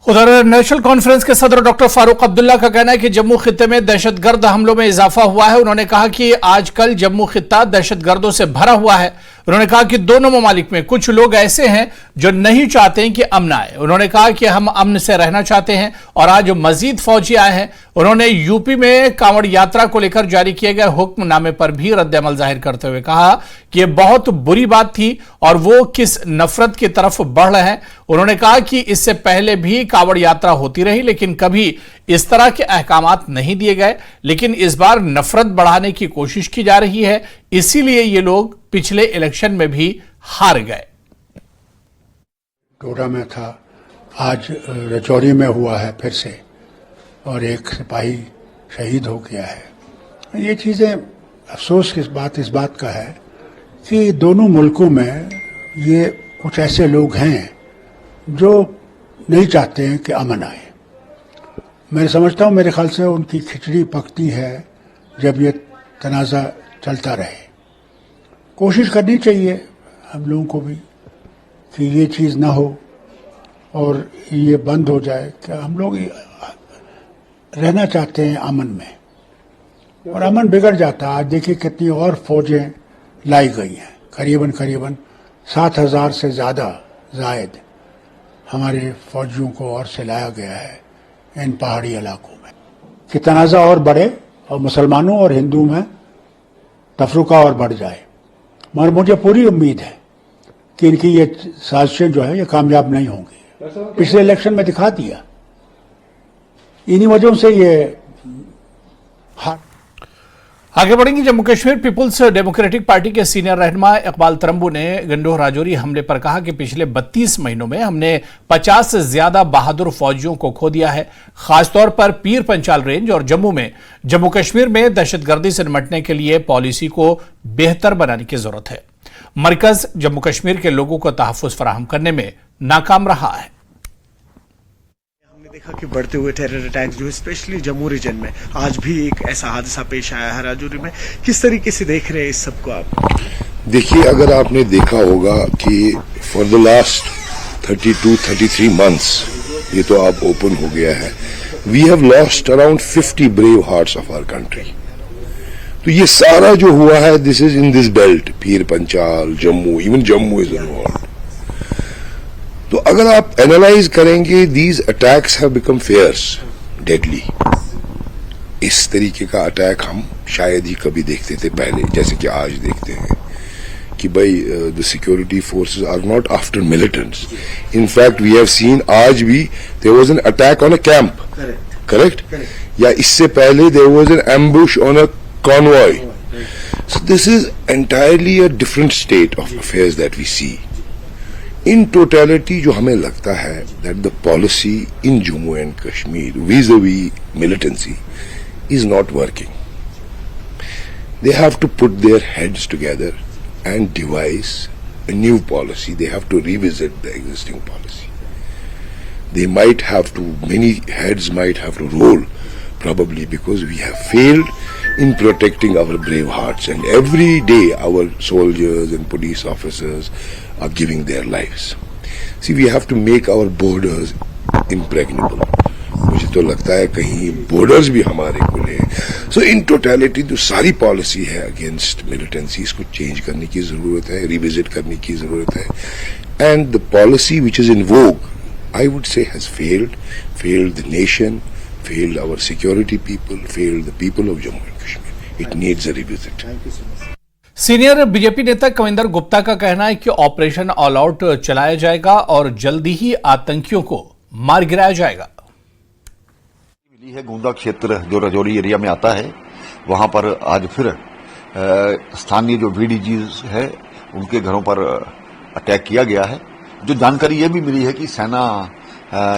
उधर national conference के सदर डॉक्टर फारूक अब्दुल्ला का कहना है कि जम्मू खित्ते में दहशतगर्द हमलों में इजाफा हुआ है। उन्होंने कहा कि आजकल जम्मू खित्ता दहशतगर्दों से भरा हुआ है। उन्होंने कहा कि दोनों ममालिक में कुछ लोग ऐसे हैं जो नहीं चाहते हैं कि अमन आए। उन्होंने कहा कि हम अमन से रहना चाहते हैं और आज मजीद फौजी आए हैं। उन्होंने यूपी में कांवड़ यात्रा को लेकर जारी किए गए हुक्मनामे पर भी रद्द-ए-अमल जाहिर करते हुए कहा कि यह बहुत बुरी बात थी और वो किस नफरत की तरफ बढ़ रहे हैं। उन्होंने कहा कि इससे पहले भी कांवड़ यात्रा होती रही लेकिन कभी इस तरह के अहकामात नहीं दिए गए, लेकिन इस बार नफरत बढ़ाने की कोशिश की जा रही है। इसीलिए ये लोग पिछले इलेक्शन में भी हार गए। डोडा में था, आज राजौरी में हुआ है फिर से, और एक सिपाही शहीद हो गया है। ये चीजें अफसोस की इस बात का है कि दोनों मुल्कों में ये कुछ ऐसे लोग हैं जो नहीं चाहते हैं कि अमन आए। मैं समझता हूं मेरे ख्याल से उनकी खिचड़ी पकती है जब ये तनाज़ा चलता रहे। कोशिश करनी चाहिए हम लोगों को भी कि ये चीज़ ना हो और ये बंद हो जाए। कि हम लोग रहना चाहते हैं अमन में, और अमन बिगड़ जाता है। आज देखिए कितनी और फौजें लाई गई हैं, करीबन 7,000 से ज़्यादा जायद हमारे फौजियों को और से लाया गया है इन पहाड़ी इलाकों में कि तनाज़ा और बढ़े और मुसलमानों और हिंदू में तफरुका और बढ़ जाए। मगर मुझे पूरी उम्मीद है कि इनकी ये साजिशें जो है ये कामयाब नहीं होंगी। पिछले इलेक्शन में दिखा दिया, इन्हीं वजहों से ये हार। आगे बढ़ेंगे। Jammu Kashmir Peoples Democratic Party के सीनियर रहनुमा इकबाल तरंबू ने गंडोह राजौरी हमले पर कहा कि पिछले 32 महीनों में हमने 50 से ज्यादा बहादुर फौजियों को खो दिया है। खासतौर पर पीर पंचाल रेंज और जम्मू में जम्मू कश्मीर में दहशतगर्दी से निपटने के लिए पॉलिसी को बेहतर बनाने की जरूरत है। मरकज जम्मू कश्मीर के लोगों को तहफ्फुज़ फराहम करने में नाकाम रहा है। देखा कि बढ़ते हुए टेरर अटैक्स जो स्पेशली जम्मू रीजन में, आज भी एक ऐसा हादसा पेश आया है राजौरी में। किस तरीके से देख रहे हैं इस सबको आप? देखिए, अगर आपने देखा होगा कि फॉर द लास्ट 32-33 मंथ्स ये तो आप ओपन हो गया है, we have lost around 50 brave hearts of our country. तो ये सारा जो हुआ है, this is in this belt, Pir Panjal, Jammu, even Jammu is involved. तो अगर आप एनालाइज करेंगे, these attacks have become fierce, deadly. इस तरीके का अटैक हम शायद ही कभी देखते थे पहले, जैसे कि आज देखते हैं कि भाई the security forces are not after militants. In fact we have seen, आज भी there was an attack on a camp, correct, या इससे पहले there was an ambush on a convoy. So this is entirely a different state of affairs that we see. In totality जो हमें लगता है that the policy in Jammu and Kashmir vis-a-vis militancy is not working. They have to put their heads together and devise a new policy. They have to revisit the existing policy. They might have to, many heads might have to roll, probably because we have failed in protecting our brave hearts, and every day our soldiers and police officers are giving their lives. See, we have to make our borders impregnable. मुझे तो लगता है कहीं borders भी हमारे खुले हैं। So in totality जो सारी पॉलिसी है against militancy, इसको चेंज करने की जरूरत है, रिविजिट करने की जरूरत है। And the policy which is in vogue, I would say, has failed the nation, failed our security people, failed the people of Jammu and Kashmir. It needs a revisit. Thank you so much. Senior BJP नेता कविंदर गुप्ता का कहना है कि operation all out चलाया जाएगा और जल्दी ही आतंकियों को मार गिराया जाएगा। मिली है गोंदा क्षेत्र जो राजौरी एरिया में आता है, वहां पर आज फिर स्थानीय जो VDGs है उनके घरों पर अटैक किया गया है। जो जानकारी ये भी मिली है कि सेना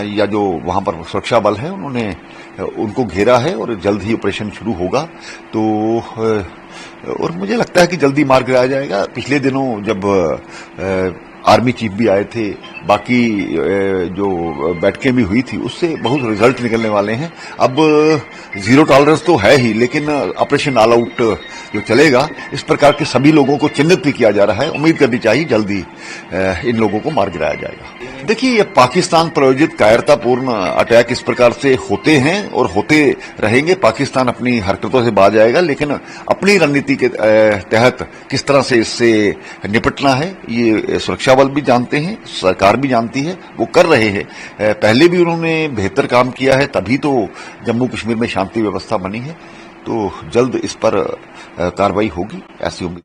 या जो वहां पर सुरक्षा बल है उन्होंने उनको घेरा है और जल्द ही ऑपरेशन शुरू होगा। तो और मुझे लगता है कि जल्दी मार गिराया जाएगा। पिछले दिनों जब आर्मी चीफ भी आए थे, बाकी जो बैठकें भी हुई थी, उससे बहुत रिजल्ट निकलने वाले हैं। अब जीरो टॉलरेंस तो है ही, लेकिन ऑपरेशन ऑल आउट जो चलेगा, इस प्रकार के सभी लोगों को चिन्हित भी किया जा रहा है। उम्मीद करनी चाहिए जल्दी इन लोगों को मार गिराया जाएगा। देखिए, ये पाकिस्तान प्रायोजित कायरतापूर्ण अटैक इस प्रकार से होते हैं और होते रहेंगे। पाकिस्तान अपनी हरकतों से बाज आएगा, लेकिन अपनी रणनीति के तहत किस तरह से इससे निपटना है ये सुरक्षा बल भी जानते हैं, सरकार भी जानती है, वो कर रहे हैं। पहले भी उन्होंने बेहतर काम किया है, तभी तो जम्मू कश्मीर में शांति व्यवस्था बनी है। तो जल्द इस पर कार्रवाई होगी, ऐसी उम्मीद।